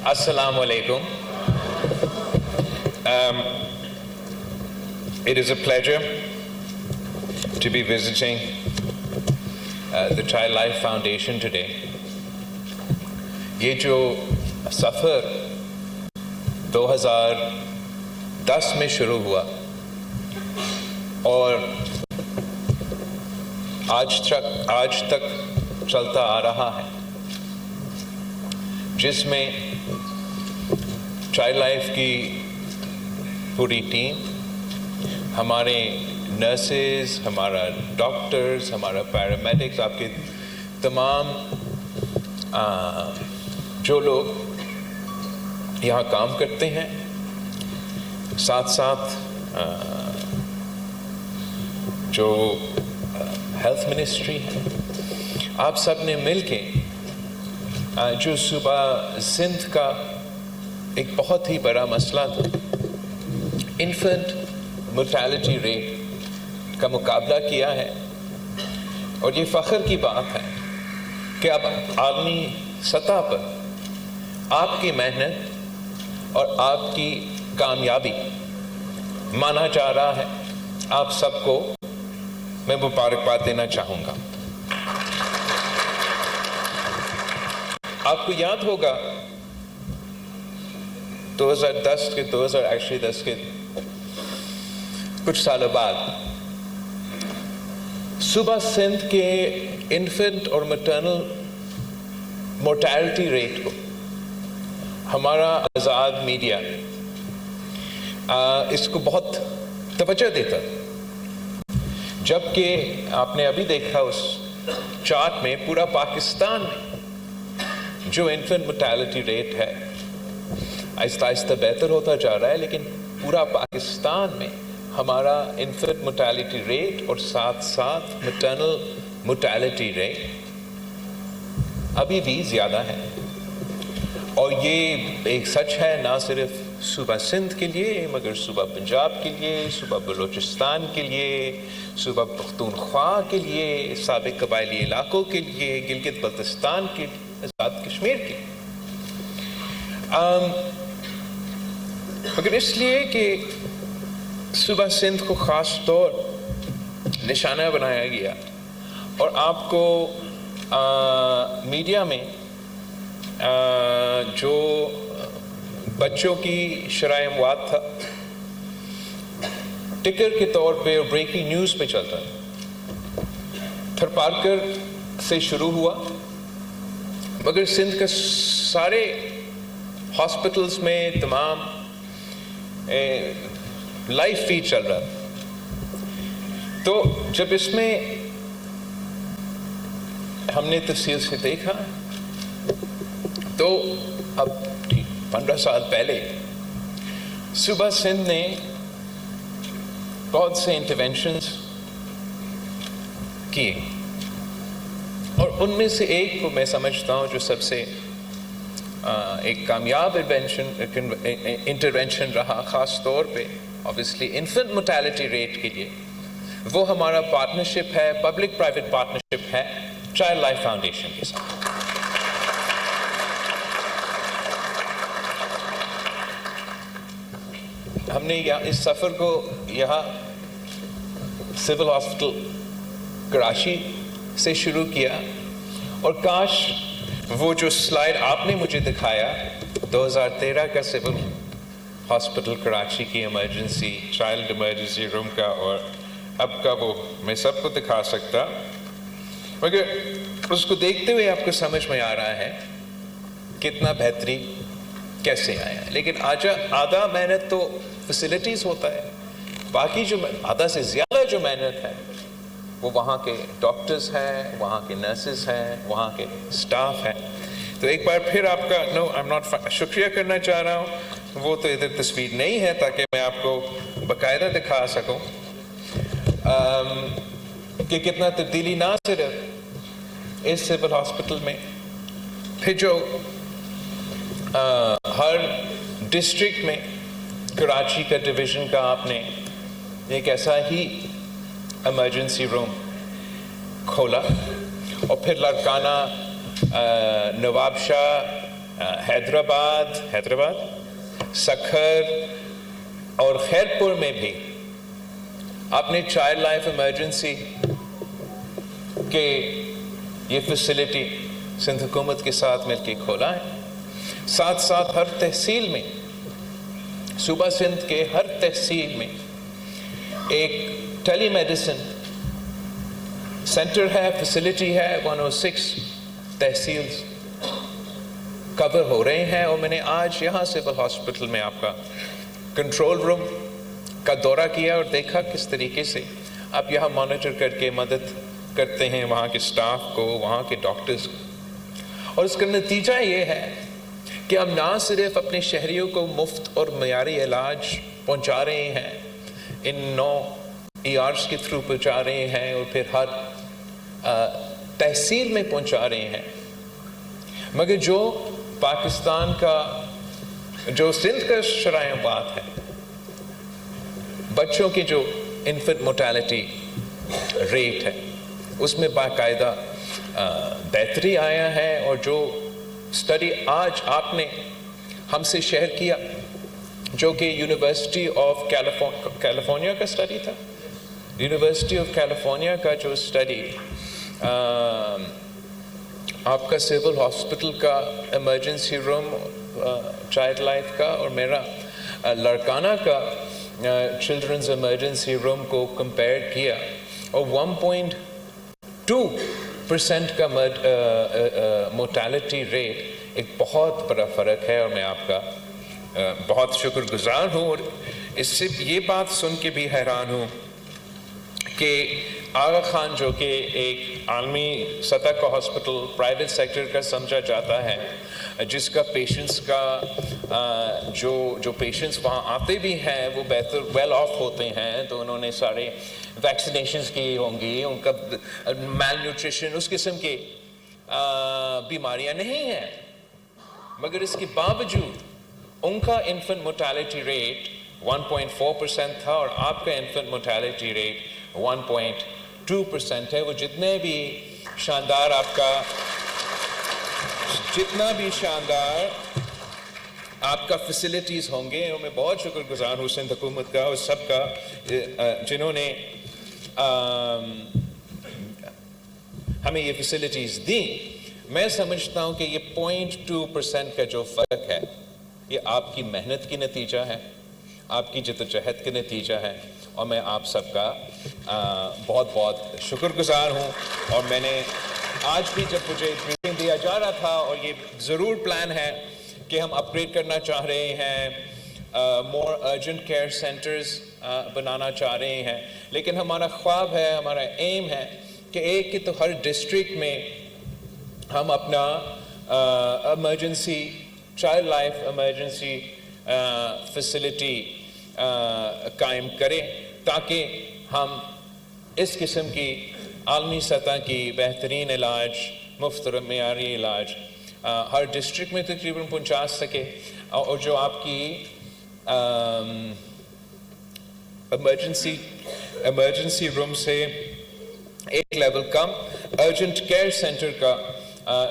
Assalamu alaikum. It is a pleasure to be visiting the Child Life Foundation today. یہ جو سفر 2010 میں شروع ہوا اور آج تک چلتا آ رہا ہے، جس میں چائلڈ لائف کی پوری ٹیم، ہمارے نرسز، ہمارا ڈاکٹرز، ہمارا پیرامیڈکس، آپ کے تمام جو لوگ یہاں کام کرتے ہیں، ساتھ ساتھ جو ہیلتھ منسٹری ہے، آپ سب نے مل کے جو صوبہ سندھ کا ایک بہت ہی بڑا مسئلہ تھا، انفنٹ مرٹیلٹی ریٹ کا مقابلہ کیا ہے. اور یہ فخر کی بات ہے کہ اب عالمی سطح پر آپ کی محنت اور آپ کی کامیابی مانا جا رہا ہے. آپ سب کو میں مبارکباد دینا چاہوں گا. آپ کو یاد ہوگا 2010 کے کچھ سالوں بعد صوبہ سندھ کے انفنٹ اور میٹرنل مورٹیلٹی ریٹ کو ہمارا آزاد میڈیا اس کو بہت توجہ دیتا، جبکہ آپ نے ابھی دیکھا اس چارٹ میں پورا پاکستان میں جو انفنٹ مرٹیلٹی ریٹ ہے آہستہ آہستہ بہتر ہوتا جا رہا ہے، لیکن پورا پاکستان میں ہمارا انفنٹ مرٹیلٹی ریٹ اور ساتھ ساتھ میٹرنل مرٹیلٹی ریٹ ابھی بھی زیادہ ہے. اور یہ ایک سچ ہے نہ صرف صوبہ سندھ کے لیے، مگر صوبہ پنجاب کے لیے، صوبہ بلوچستان کے لیے، صوبہ پختونخوا کے لیے، سابق قبائلی علاقوں کے لیے، گلگت بلتستان کے لیے، آزاد کشمیر کے لیے. مگر اس لیے کہ صوبہ سندھ کو خاص طور نشانہ بنایا گیا اور آپ کو میڈیا میں جو بچوں کی شرح اموات تھا ٹکر کے طور پہ اور بریکنگ نیوز پہ چلتا ہے. تھرپارکر سے شروع ہوا، مگر سندھ کے سارے ہاسپٹلز میں تمام لائف فیڈ چل رہا. تو جب اس میں ہم نے تفصیل سے دیکھا تو اب 15 سال پہلے صوبہ سندھ نے بہت سے انٹرونشنز کیے، اور ان میں سے ایک کو میں سمجھتا ہوں جو سب سے ایک کامیاب انٹرونشن رہا، خاص طور پہ obviously انفنٹ mortality ریٹ کے لیے، وہ ہمارا پارٹنرشپ ہے، پبلک پرائیویٹ پارٹنرشپ ہے چائلڈ لائف فاؤنڈیشن کے ساتھ. ہم نے اس سفر کو یہاں سول ہاسپٹل کراچی سے شروع کیا، اور کاش وہ جو سلائیڈ آپ نے مجھے دکھایا 2013 کا سول ہاسپٹل کراچی کی ایمرجنسی چائلڈ ایمرجنسی روم کا اور اب کا وہ میں سب کو دکھا سکتا، مگر اس کو دیکھتے ہوئے آپ کو سمجھ میں آ رہا ہے کتنا بہتری کیسے آیا. لیکن آدھا محنت تو فیسلٹیز ہوتا ہے، باقی جو آدھا سے زیادہ جو محنت ہے وہ وہاں کے ڈاکٹرز ہیں، وہاں کے نرسز ہیں، وہاں کے سٹاف ہیں. تو ایک بار پھر آپ کا شکریہ کرنا چاہ رہا ہوں. وہ تو ادھر تصویر نہیں ہے تاکہ میں آپ کو باقاعدہ دکھا سکوں کہ کتنا تبدیلی نہ صرف اس سول ہاسپٹل میں، پھر جو ہر ڈسٹرکٹ میں کراچی کا ڈویژن کا آپ نے ایک ایسا ہی ایمرجنسی روم کھولا، اور پھر لاڑکانہ، نواب شاہ حیدرآباد سکھر اور خیرپور میں بھی آپ نے چائلڈ لائف ایمرجنسی کے یہ فیسلٹی سندھ حکومت کے ساتھ مل کے کھولا ہے. ساتھ ساتھ ہر تحصیل میں، صوبہ سندھ کے ہر تحصیل میں ایک ٹیلی میڈیسن سینٹر ہے، فیسلٹی ہے. 106 تحصیل کور ہو رہے ہیں. اور میں نے آج یہاں سول ہاسپٹل میں آپ کا کنٹرول روم کا دورہ کیا اور دیکھا کس طریقے سے آپ یہاں مانیٹر کر کے مدد کرتے ہیں وہاں کے سٹاف کو، وہاں کے ڈاکٹرز کو. اور اس کا نتیجہ یہ ہے کہ ہم نہ صرف اپنے شہریوں کو مفت اور معیاری علاج پہنچا رہے ہیں، ان 9 ERs کے تھرو پہنچا رہے ہیں اور پھر ہر تحصیل میں پہنچا رہے ہیں، مگر جو پاکستان کا، جو سندھ کا شرائع بات ہے، بچوں کی جو انفنٹ موٹیلٹی ریٹ ہے اس میں باقاعدہ بہتری آیا ہے. اور جو اسٹڈی آج آپ نے ہم سے شیئر کیا جو کہ یونیورسٹی آف کیلیفورنیا کا اسٹڈی تھا، یونیورسٹی آف کیلیفورنیا کا جو اسٹڈی آپ کا سول ہاسپٹل کا ایمرجنسی روم چائلڈ لائف کا اور میرا لڑکانہ کا چلڈرنز ایمرجنسی روم کو کمپیئر کیا، اور 1.2% کا موٹیلٹی ریٹ ایک بہت بڑا فرق ہے. اور میں آپ کا بہت شکر گزار ہوں. اور اس سے یہ بات سن کے بھی حیران ہوں کہ آغا خان جو کہ ایک عالمی سطح کا ہاسپٹل پرائیویٹ سیکٹر کا سمجھا جاتا ہے، جس کا پیشنٹس کا جو پیشنٹس وہاں آتے بھی ہیں وہ بہتر ویل آف ہوتے ہیں، تو انہوں نے سارے ویکسینیشنز کی ہوں گی، ان کا میل نیوٹریشن اس قسم کی بیماریاں نہیں ہیں، مگر اس کے باوجود ان کا انفنٹ موٹیلٹی ریٹ 1.4% تھا اور آپ کا انفنٹ موٹیلٹی ریٹ 1.2% ہے. وہ جتنے بھی شاندار آپ کا آپ کا فیسلٹیز ہوں گے، اور میں بہت شکر گزار ہوں سندھ حکومت کا اور سب کا جنہوں نے ہمیں یہ فیسلٹیز دیں. میں سمجھتا ہوں کہ یہ 0.2% کا جو فرق ہے یہ آپ کی محنت کی نتیجہ ہے، آپ کی جدوجہد کے نتیجہ ہے، اور میں آپ سب کا بہت بہت شکر گزار ہوں. اور میں نے آج بھی جب مجھے بریفنگ دیا جا رہا تھا، اور یہ ضرور پلان ہے کہ ہم اپ گریڈ کرنا چاہ رہے ہیں، مور ارجنٹ کیئر سینٹرز بنانا چاہ رہے ہیں، لیکن ہمارا خواب ہے، ہمارا ایم ہے کہ ایک کہ تو ہر ڈسٹرکٹ میں ہم اپنا emergency child life emergency facility قائم کریں، تاکہ ہم اس قسم کی عالمی سطح کی بہترین علاج، مفت اور معیاری علاج ہر ڈسٹرکٹ میں تقریباً پہنچا سکے. اور جو آپ کی ایمرجنسی روم سے ایک لیول کم ارجنٹ کیئر سینٹر کا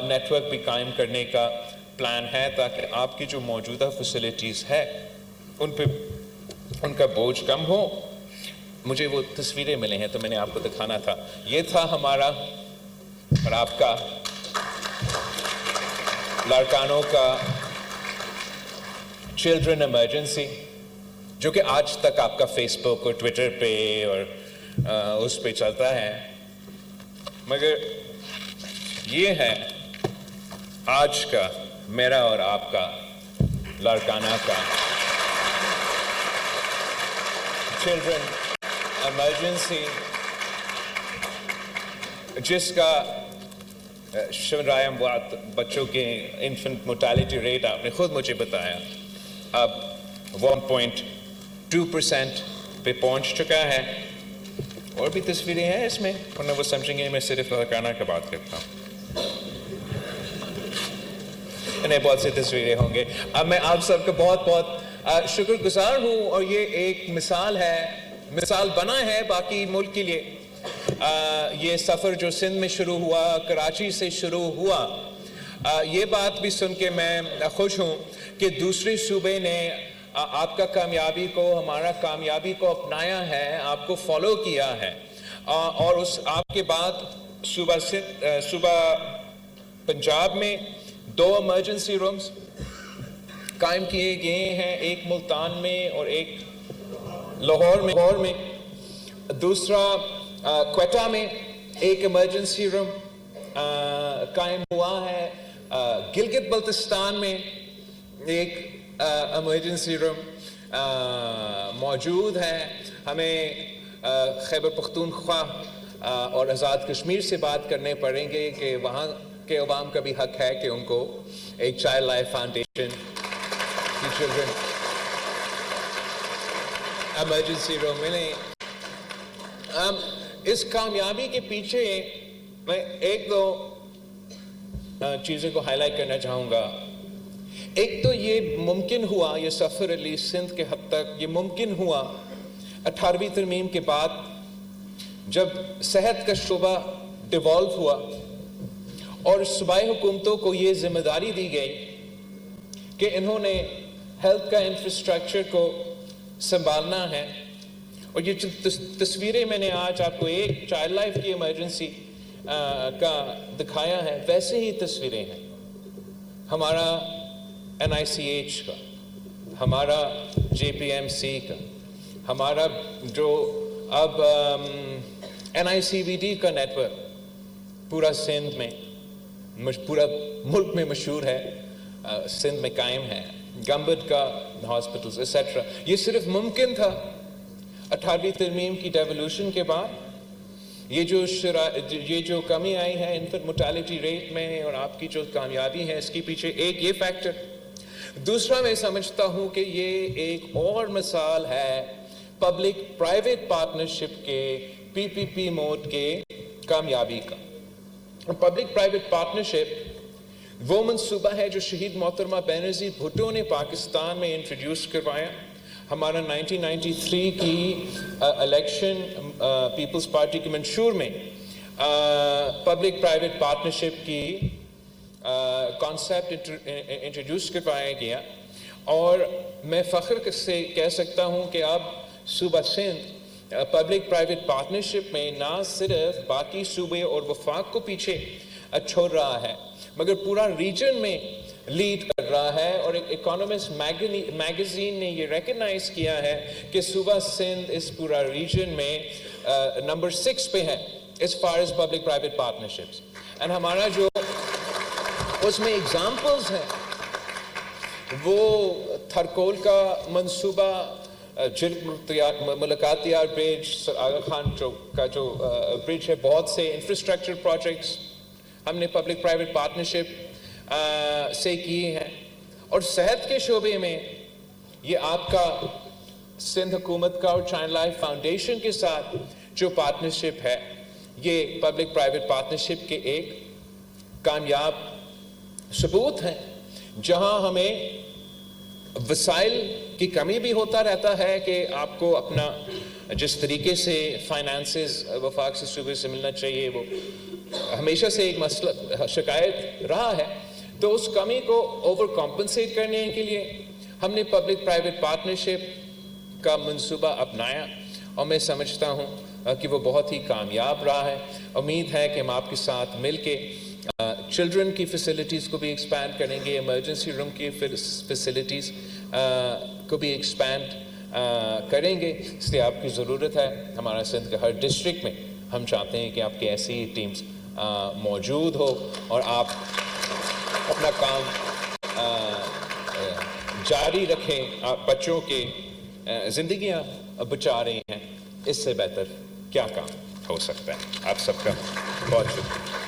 نیٹ ورک بھی قائم کرنے کا پلان ہے، تاکہ آپ کی جو موجودہ فیسلٹیز ہے ان کا بوجھ کم ہو. مجھے وہ تصویریں ملے ہیں تو میں نے آپ کو دکھانا تھا. یہ تھا ہمارا اور آپ کا لڑکانوں کا چلڈرن ایمرجنسی، جو کہ آج تک آپ کا فیس بک اور ٹویٹر پہ اور اس پہ چلتا ہے، مگر یہ ہے آج کا میرا اور آپ کا لڑکانہ کا چلڈرن ایمرجنسی، جس کا شرائع بچوں کے انفنٹ موٹیلٹی ریٹ آپ نے خود مجھے بتایا اب 1.2% پہ پہنچ چکا ہے. اور بھی تصویریں ہیں اس میں، ورنہ وہ سمجھیں گے میں صرف لڑکانہ کی بات کرتا ہوں. انہیں بہت سی تصویریں ہوں گے. اب میں آپ سب کا بہت بہت شکر گزار ہوں، اور یہ ایک مثال بنا ہے باقی ملک کے لیے. یہ سفر جو سندھ میں شروع ہوا، کراچی سے شروع ہوا، یہ بات بھی سن کے میں خوش ہوں کہ دوسرے صوبے نے آپ کا کامیابی کو، ہمارا کامیابی کو اپنایا ہے، آپ کو فالو کیا ہے، اور اس آپ کے بعد صوبہ پنجاب میں 2 ایمرجنسی رومز قائم کیے گئے ہیں، ایک ملتان میں اور ایک لاہور میں، دوسرا کوئٹہ میں ایک ایمرجنسی روم قائم ہوا ہے، گلگت بلتستان میں ایک ایمرجنسی روم موجود ہے۔ ہمیں خیبر پختونخوا اور آزاد کشمیر سے بات کرنے پڑیں گے کہ وہاں کے عوام کا بھی حق ہے کہ ان کو ایک چائلڈ لائف فاؤنڈیشن کی چلڈرن ایمرجنسی روم ملیں۔ اس کامیابی کے پیچھے میں ایک دو چیزوں کو ہائی لائٹ کرنا چاہوں گا۔ ایک تو یہ ممکن ہوا، یہ سفر علی سندھ کے حد تک یہ ممکن ہوا 18ویں ترمیم کے بعد، جب صحت کا شعبہ ڈیوالو ہوا اور صوبائی حکومتوں کو یہ ذمہ داری دی گئی کہ انہوں نے ہیلتھ کا انفراسٹرکچر کو سنبھالنا ہے۔ اور یہ جو تصویریں میں نے آج آپ کو ایک چائلڈ لائف کی ایمرجنسی کا دکھایا ہے، ویسے ہی تصویریں ہیں ہمارا NICH کا، ہمارا JPMC کا، ہمارا جو اب NICVD کا نیٹ ورک پورا سندھ میں، پورا ملک میں مشہور ہے، سندھ میں قائم ہے، گمبٹ کا ہاسپٹلز ایٹسٹرا۔ یہ صرف ممکن تھا 18ویں ترمیم کی ڈیولوشن کے بعد۔ یہ جو کمی آئی ہے انفنٹ mortality ریٹ میں اور آپ کی جو کامیابی ہے، اس کے پیچھے ایک یہ فیکٹر۔ دوسرا میں سمجھتا ہوں کہ یہ ایک اور مثال ہے پبلک پرائیویٹ پارٹنرشپ کے PPP موڈ کے کامیابی کا۔ پبلک پرائیویٹ پارٹنرشپ وہ منصوبہ ہے جو شہید محترمہ بینظیر بھٹو نے پاکستان میں انٹروڈیوس کروایا۔ ہمارا 1993 کی الیکشن پیپلز پارٹی کے منشور میں پبلک پرائیویٹ پارٹنرشپ کی کانسیپٹ انٹروڈیوس کروایا گیا، اور میں فخر سے کہہ سکتا ہوں کہ اب صوبہ سندھ پبلک پرائیویٹ پارٹنرشپ میں نہ صرف باقی صوبے اور وفاق کو پیچھے چھوڑ رہا ہے، مگر پورا ریجن میں لیڈ کر رہا ہے۔ اور ایک اکانومسٹ میگزین نے یہ ریکگنائز کیا ہے کہ صوبہ سندھ اس پورا ریجن میں نمبر 6 پہ ہے as far as public private partnerships۔ and ہمارا جو اس میں ایگزامپلز ہیں وہ تھرکول کا منصوبہ، ملکاتیار برج، آغا خان کا جو برج ہے، بہت سے انفراسٹرکچر پروجیکٹس ہم نے پبلک پرائیویٹ پارٹنرشپ سے کیے ہیں۔ اور صحت کے شعبے میں یہ آپ کا سندھ حکومت کا اور چائلڈ لائف فاؤنڈیشن کے ساتھ جو پارٹنرشپ ہے، یہ پبلک پرائیویٹ پارٹنرشپ کے ایک کامیاب ثبوت ہے۔ جہاں ہمیں وسائل کی کمی بھی ہوتا رہتا ہے کہ آپ کو اپنا جس طریقے سے فائنانسز وفاق سے صوبے سے ملنا چاہیے، وہ ہمیشہ سے ایک مسئلہ شکایت رہا ہے، تو اس کمی کو اوور کمپنسیٹ کرنے کے لیے ہم نے پبلک پرائیویٹ پارٹنرشپ کا منصوبہ اپنایا، اور میں سمجھتا ہوں کہ وہ بہت ہی کامیاب رہا ہے۔ امید ہے کہ ہم آپ کے ساتھ مل کے چلڈرن کی فیسلٹیز کو بھی ایکسپینڈ کریں گے، ایمرجنسی روم کی فیسلٹیز کو بھی ایکسپینڈ کریں گے۔ اس لیے آپ کی ضرورت ہے، ہمارا سندھ کے ہر ڈسٹرکٹ میں ہم چاہتے ہیں کہ آپ کی ایسی ٹیمز موجود ہو اور آپ اپنا کام جاری رکھیں۔ آپ بچوں کے زندگیاں بچا رہے ہیں، اس سے بہتر کیا کام ہو سکتا ہے۔ آپ سب کا بہت شکریہ۔